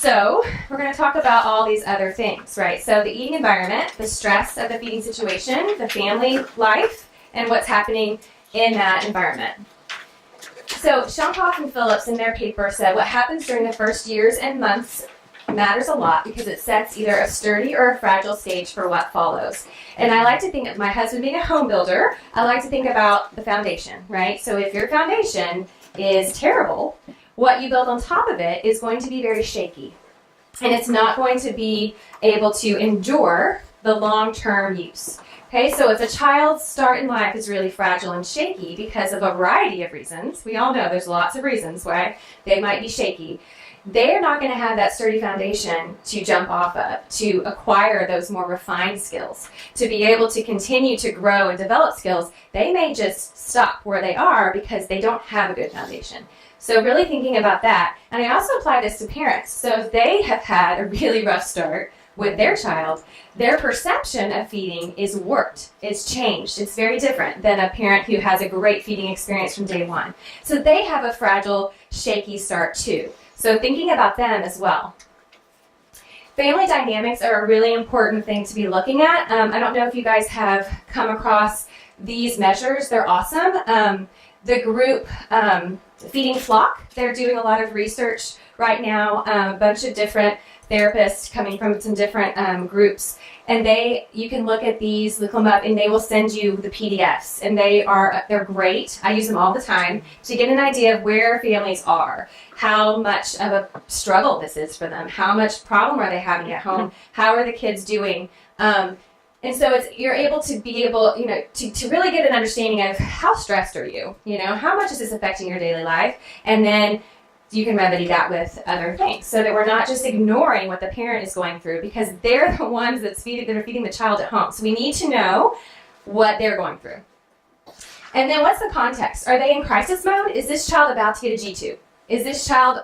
So we're going to talk about all these other things, right? So the eating environment, the stress of the feeding situation, the family life, and what's happening in that environment. So Shonkoff and Phillips in their paper said what happens during the first years and months matters a lot because it sets either a sturdy or a fragile stage for what follows. And I like to think of my husband being a home builder, I like to think about the foundation, right? So if your foundation is terrible, what you build on top of it is going to be very shaky. And it's not going to be able to endure the long-term use. Okay, so if a child's start in life is really fragile and shaky because of a variety of reasons, we all know there's lots of reasons why they might be shaky, they're not going to have that sturdy foundation to jump off of, to acquire those more refined skills, to be able to continue to grow and develop skills. They may just stop where they are because they don't have a good foundation. So really thinking about that. And I also apply this to parents. So if they have had a really rough start with their child, their perception of feeding is warped. It's changed. It's very different than a parent who has a great feeding experience from day one. So they have a fragile, shaky start too. So thinking about them as well. Family dynamics are a really important thing to be looking at. I don't know if you guys have come across these measures. They're awesome. The group Feeding Flock, they're doing a lot of research right now, a bunch of different therapists coming from some different groups, and you can look at these, look them up, and they will send you the PDFs, and they're great. I use them all the time to get an idea of where families are, how much of a struggle this is for them, how much problem are they having at home, how are the kids doing. And so you're able to to really get an understanding of how stressed are you, how much is this affecting your daily life, and then you can remedy that with other things so that we're not just ignoring what the parent is going through because they're the ones that are feeding the child at home. So we need to know what they're going through. And then what's the context? Are they in crisis mode? Is this child about to get a G-tube? Is this child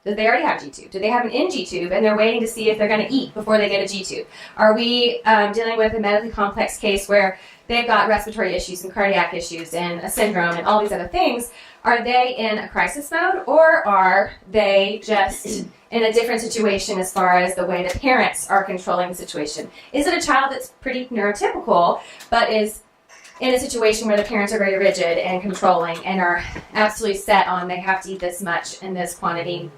do they already have G-tube? Do they have an N-G-tube and they're waiting to see if they're going to eat before they get a G-tube? Are we dealing with a medically complex case where they've got respiratory issues and cardiac issues and a syndrome and all these other things? Are they in a crisis mode or are they just in a different situation as far as the way the parents are controlling the situation? Is it a child that's pretty neurotypical but is in a situation where the parents are very rigid and controlling and are absolutely set on they have to eat this much in this quantity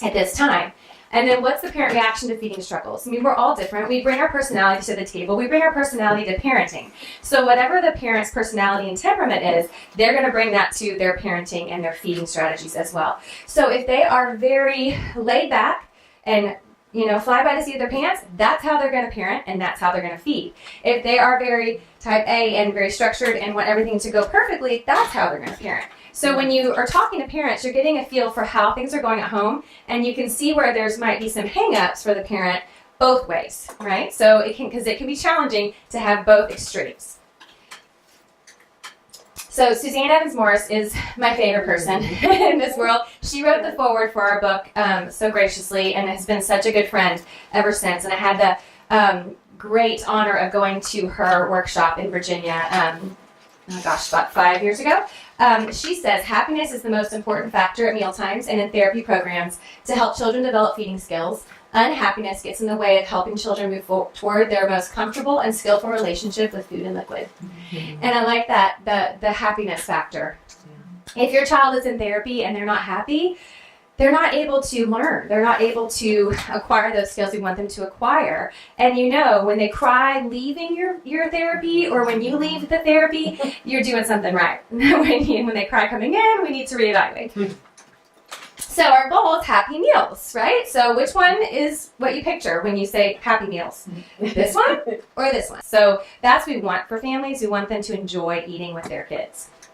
at this time? And then what's the parent reaction to feeding struggles? I mean, we're all different. We bring our personality to the table. We bring our personality to parenting. So whatever the parent's personality and temperament is, they're going to bring that to their parenting and their feeding strategies as well. So if they are very laid back and fly by the seat of their pants, that's how they're going to parent and that's how they're going to feed. If they are very type A and very structured and want everything to go perfectly, that's how they're going to parent. So when you are talking to parents, you're getting a feel for how things are going at home, and you can see where might be some hang-ups for the parent both ways, right? So because it can be challenging to have both extremes. So Suzanne Evans Morris is my favorite person in this world. She wrote the foreword for our book so graciously and has been such a good friend ever since. And I had the great honor of going to her workshop in Virginia, about 5 years ago. She says, happiness is the most important factor at mealtimes and in therapy programs to help children develop feeding skills. Unhappiness gets in the way of helping children move toward their most comfortable and skillful relationship with food and liquid. Mm-hmm. And I like that, the happiness factor. Yeah. If your child is in therapy and they're not happy, they're not able to learn. They're not able to acquire those skills we want them to acquire. And when they cry leaving your therapy or when you leave the therapy, you're doing something right. When they cry coming in, we need to reevaluate. So our goal is happy meals, right? So which one is what you picture when you say happy meals? This one or this one? So that's what we want for families. We want them to enjoy eating with their kids.